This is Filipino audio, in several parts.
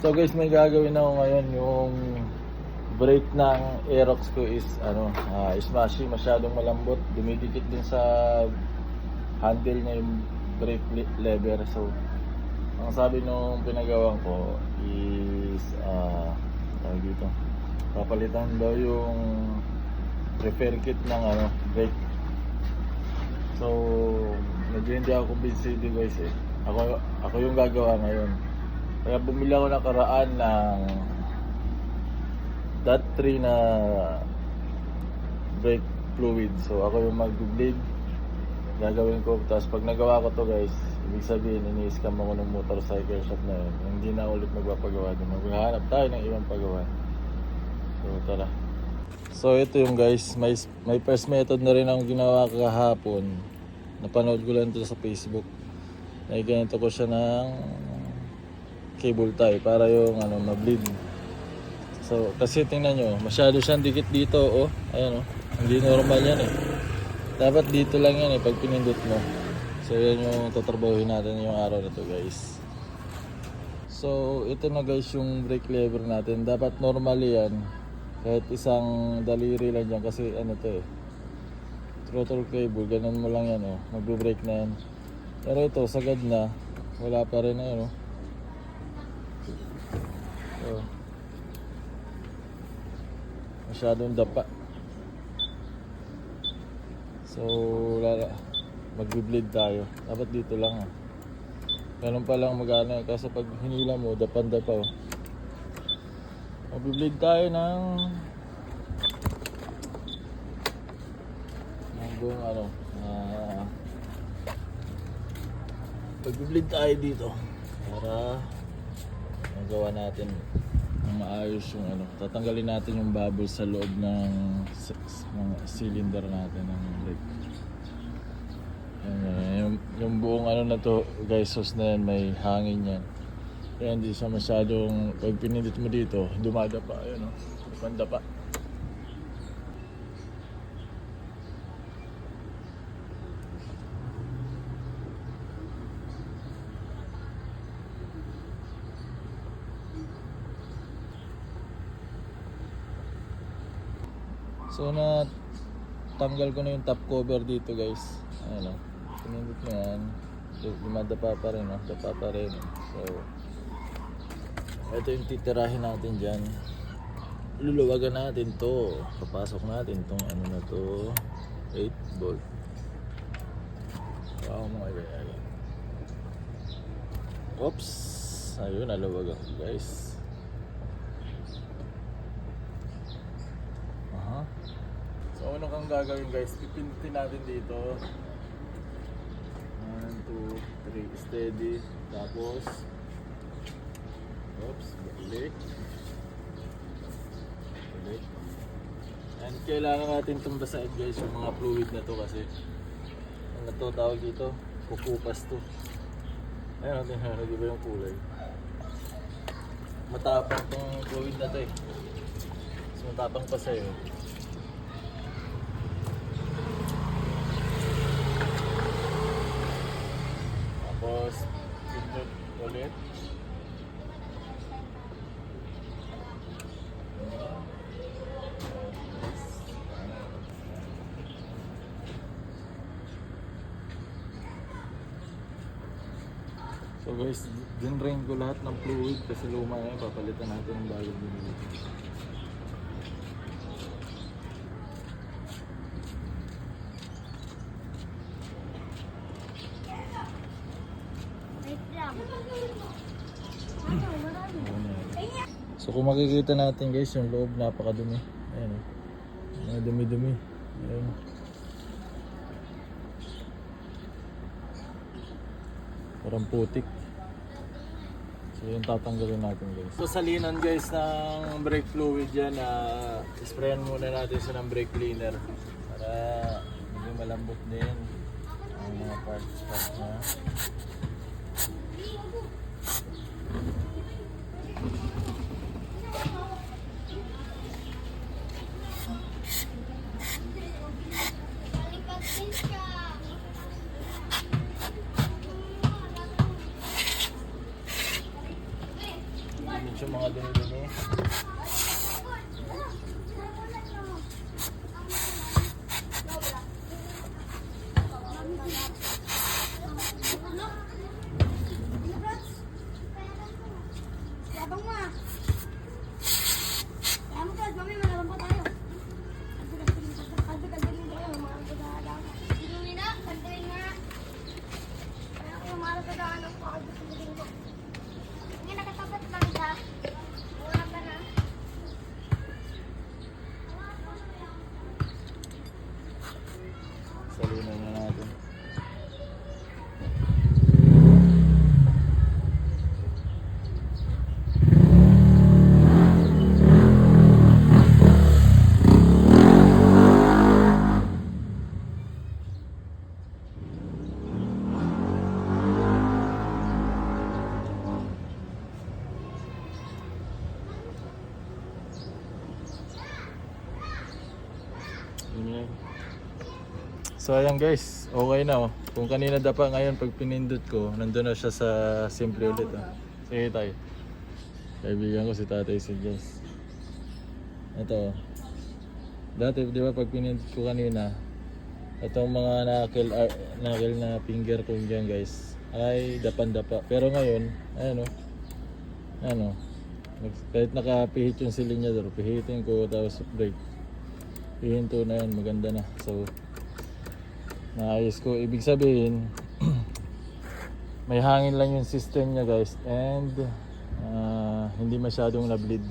So guys, may gagawin ako ngayon. Yung brake ng Aerox ko is smashy, masyadong malambot. Dumidikit din sa handle niya yung brake lever. So ang sabi nung pinagawan ko is tawag dito, papalitan daw yung repair kit ng brake. So medyo hindi ako convinced guys eh. Ako yung gagawa ngayon. Kaya bumili ako nakaraan ng DOT3 na brake fluid. So ako yung mag-bleed, gagawin ko. Tapos pag nagawa ko to guys, ibig sabihin ini-scam ako ng motorcycle shop na yun. Hindi na ulit magpapagawa din. Maghahanap tayo ng ibang pagawa. So tara. So ito yung guys, may first method na rin akong ginawa kahapon. Napanood ko lang ito sa Facebook. Ganito ko siya ng cable tie para yung ma-bleed. So kasi tingnan nyo, masyado siyang dikit dito. Oh, ayan oh, hindi normal yan eh. Dapat dito lang yan eh pag pinindot mo. So yan yung tatrabahuhin natin yung araw na to guys. So ito na guys yung brake lever natin. Dapat normally yan, kahit isang daliri lang dyan kasi to eh, throttle cable, ganun mo lang yan oh, magbe-brake na yan. Pero ito sagad na, wala pa rin na yun oh. So, masyadong dapa. So magbi-bleed tayo. Dapat dito lang ganun pa lang mag-ano. Kasi pag hinila mo, dapan-dapa oh. Magbi-bleed tayo ng buong magbi-bleed tayo dito para magawa natin ng maayos yung tatanggalin natin yung bubble sa loob ng cylinder natin ng brake. Yung buong na to guys, hose na yan, may hangin yan. Kaya hindi siya masyadong, pag pinindot mo dito, dumadapa. Ayun o, pandapa. So na tanggal ko na yung top cover dito guys. Ayan o, pinindot mo yan, dumadapa pa rin o, dapa pa rin. So ito yung titirahin natin dyan. Luluwagan natin to, papasok natin tong na to, 8 bolt. Wow mga gaya. Oops, ayun, naluwagan ko guys. So ano kang gagawin guys, pipindutin natin dito 1, 2, 3, steady. Tapos oops, balik. And kailangan natin itong basahin guys, yung mga fluid na to kasi ano to tawag dito, kukupas to. Ayun natin, nag-iba yung kulay. Matapang tong fluid na to eh. So matapang pa sa'yo. Tapos pindot ulit. So guys, dinrain ko lahat ng fluid kasi luma na yun, papalitan natin ng bagong binili. So kung makikita natin guys, yung loob napakadumi. Ayan o, dumi-dumi. Ayan. Parang putik. So yung tatanggalin natin guys. So salinan guys ng brake fluid yan, sprayan muna natin sa ng brake cleaner para medyo malambot din ang mga parts na. yung mga dumi-dumi. Abang mo ah. Kaya mo guys, mami, malaman pa tayo. Kalbi-kalbi mo kayo, mga gagawin. Sinuwi na, kalbiin nga. Kaya kayo malagadahan ng kalbi-kalbi ko. Hindi nakatapat lang siya. Wala ka na. Salunan na natin. So ayan guys, okay na oh. Kung kanina dapa, ngayon pag pinindot ko, nandun na siya sa simple ulit oh. Sige tayo. Kaibigan ko si Tatay si Jess. Ito oh. Dati di ba pag pinindot ko kanina, itong mga knuckle na finger ko dyan guys, ay dapan-dapa. Pero ngayon, ayan oh. Ano, kahit nakapihit yung silinyador, pihitin ko tapos brake. Pihinto na yan, maganda na. So, naayos ko. Ibig sabihin, may hangin lang yung system niya guys. And, hindi masyadong na-bleed.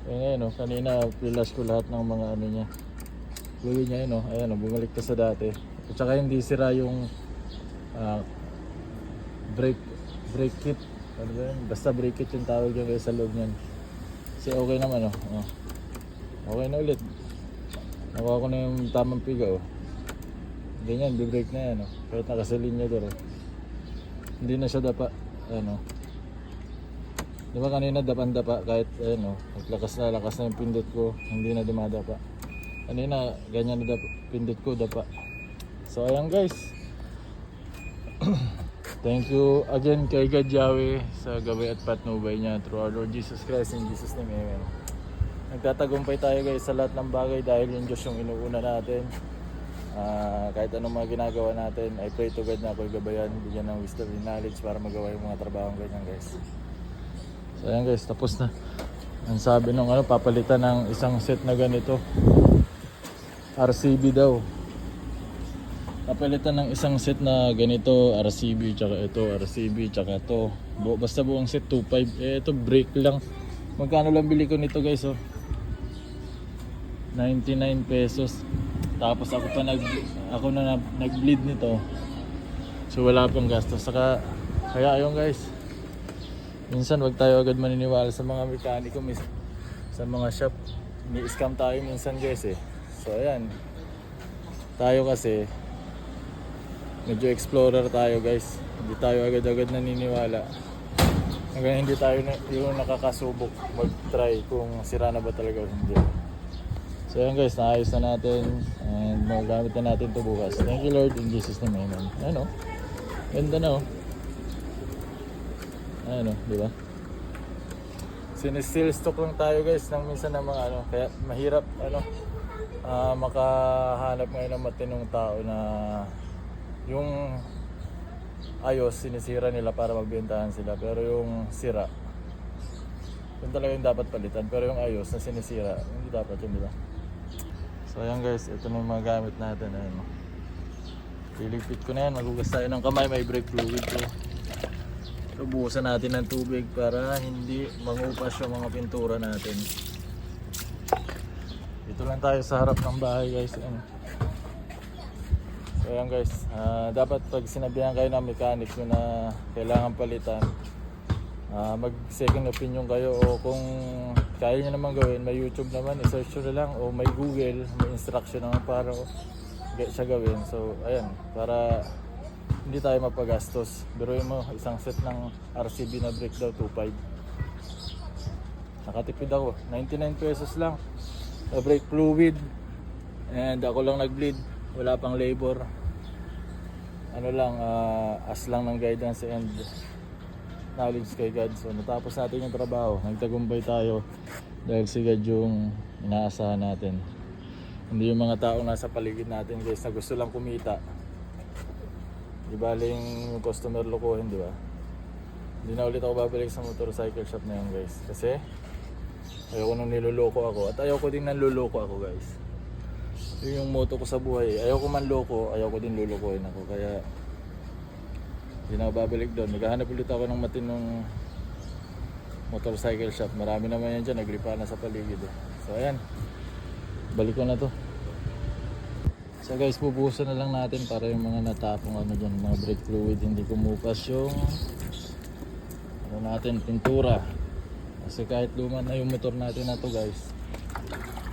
Eh ngayon, oh, kanina, flash ko lahat ng mga ano niya. Gawin niya yun, oh. Ayan, oh, bumalik ka sa dati. At saka hindi sira yung brake kit. Ano ba yun? Basta brake kit yung tawag dyan guys sa loob niyan. Kasi okay naman, oh. Oh. Okay na ulit. Nakuha ko na yung tamang piga, oh. Ganyan, bi-brake na yan, oh. Kahit nakasilinyador, oh. Hindi na siya dapa, ano. Di ba kanina dapan-dapa, kahit, ano, lakas na yung pindot ko, hindi na dumadapa. Kanina, ganyan na pindot ko, dapa. So, ayan guys. Thank you again kay God Yahweh sa gabay at patnubay niya through our Lord Jesus Christ in Jesus' name, amen. Nagtatagumpay tayo guys sa lahat ng bagay dahil yung Diyos yung inuuna natin. Kahit anong mga ginagawa natin, I pray to God na ako'y gabayan, bigyan ng wisdom and knowledge para magawa yung mga trabaho ganyan guys. So ayan guys, tapos na. Ang sabi nung ano, papalitan ng isang set na ganito. RCB daw. Papalitan ng isang set na ganito, RCB, tsaka ito, RCB, tsaka ito. Basta buong set, 2.5. Eh, ito, brake lang. Magkano lang bili ko nito guys, oh? 99 pesos. Tapos ako na nag-bleed nito. So wala pang gastos. Saka, kaya ayun guys. Minsan wag tayo agad maniniwala sa mga mekaniko, sa mga shop. Ni-scam tayo minsan guys eh. So ayan. Tayo kasi, medyo explorer tayo guys. Hindi tayo agad-agad naniniwala. Hanggang hindi tayo yung nakakasubok mag-try kung sira na ba talaga o hindi. So ayan guys, naayos na natin and magagamit na natin ito bukas. Thank you Lord in Jesus name, amen. Ayan o, ganda na o. Ayan o, di ba? Sinestill stock lang tayo guys ng minsan ng mga ano, kaya mahirap ano, makahanap ngayon ng matinong tao na yung ayos sinisira nila para magbentahan sila, pero yung sira yun talaga yung dapat palitan, pero yung ayos na sinisira hindi dapat yun, di ba? So ayan guys, ito na yung mga gamit natin. Ayan, liligpit ko na yan, magugas tayo ng kamay, may brake fluid ko. So buhusan natin ng tubig para hindi mangupas yung mga pintura natin. Dito lang tayo sa harap ng bahay guys. Ayan. So ayan guys, dapat pag sinabihan kayo ng mechanic na kailangan palitan, mag second opinion kayo, o kung kaya nyo naman gawin, may YouTube naman, i-search nyo na lang, o may Google, may instruction naman para siya gawin. So ayan, para hindi tayo mapagastos. Biruin mo, isang set ng RCB na brake daw 2.5. Nakatipid ako, 99 pesos lang. Brake fluid, and ako lang nag-bleed, wala pang labor. Ano lang, as lang ng guidance, and knowledge kay God. So natapos natin yung trabaho, nagtagumpay tayo dahil si God yung inaasahan natin. Hindi yung mga taong nasa paligid natin guys na gusto lang kumita. Di baling customer lokohin, di ba? Hindi na ulit ako babalik sa motorcycle shop na yun guys. Kasi ayoko nung niloloko ako at ayoko din nang luloko ako guys. Yun yung motto ko sa buhay. Ayoko man loko, ayoko din lulukohin ako. Kaya hindi na ako babalik doon. Maghahanap ulit ako ng matinong motorcycle shop. Marami naman yan dyan, naglipa na sa paligid eh. So ayan, balik ko na to. So guys, bubuhusan na lang natin para yung mga natapong ano dyan, mga brake fluid, hindi kumupas yung ano natin, pintura. Kasi kahit luma na yung motor natin na to guys,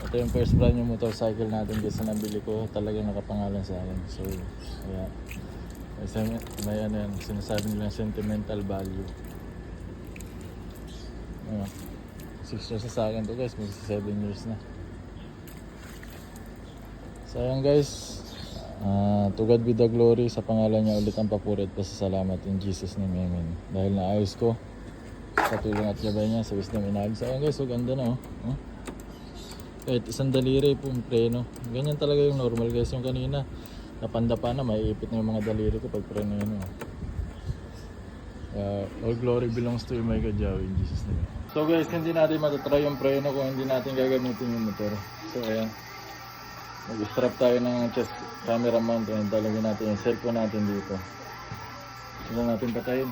ito yung first brand yung motorcycle natin kasi nabili ko, talagang nakapangalan sa akin. So kaya may ano yan, sinasabi nilang sentimental value. 6 years na sa akin to guys, mag 7 years na. So ayan guys, to God be the glory, sa pangalan niya ulit ang papuri at pasasalamat in Jesus name, amen. Dahil naayos ko sa tulong at gabay niya, sa wisdom inagis. So ayan guys, so ganda na oh. Kahit isang daliri po yung preno. Ganyan talaga yung normal guys. Yung kanina napanda pa na, maiipit na yung mga daliri ko pag preno yun all glory belongs to you my God Yahweh in Jesus name. So guys, hindi natin matatry yung preno kung hindi natin gagamitin yung motor. So ayan, mag-strap tayo ng chest camera mount and talagyan natin yung cellphone natin dito. Hindi natin patayin.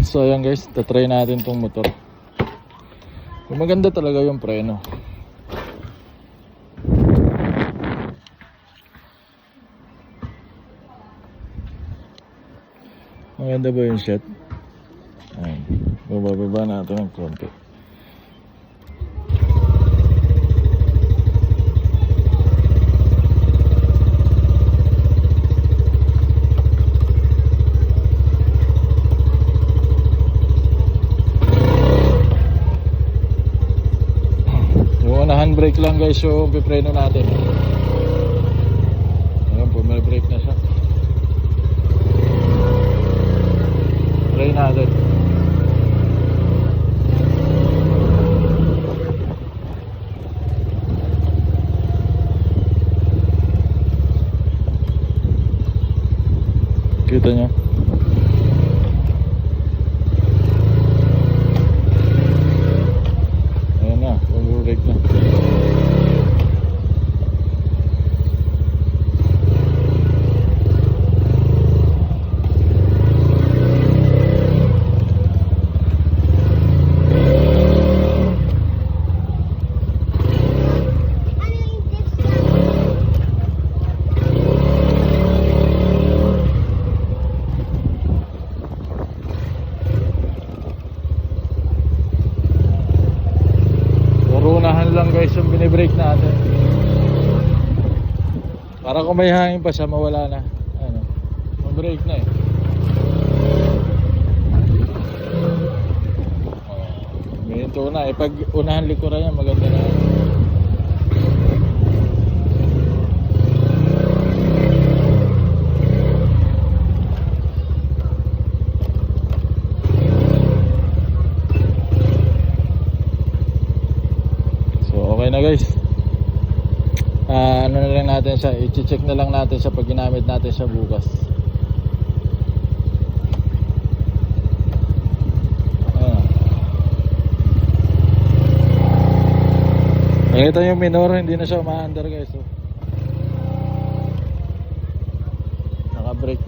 So ayan guys, tatry natin tong motor. Kung maganda talaga yung preno. Maganda ba yung shot? Ayan, bababa natin ng konti. Handbrake lang guys yung pipreno natin. Ayan po, may brake na siya. Try natin. Kita nyo? Ayan na, brake na. Lang guys yung binibrake natin para kung may hangin pa siya mawala na ano, mag-brake na eh. Minto na eh, pag unahan likuran yan maganda na. Okay na guys, ano na lang natin siya, i-check na lang natin siya pag ginamit natin siya bukas. Nakita yung minor, hindi na siya umaandar guys. So, naka-brake.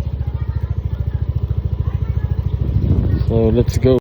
So let's go.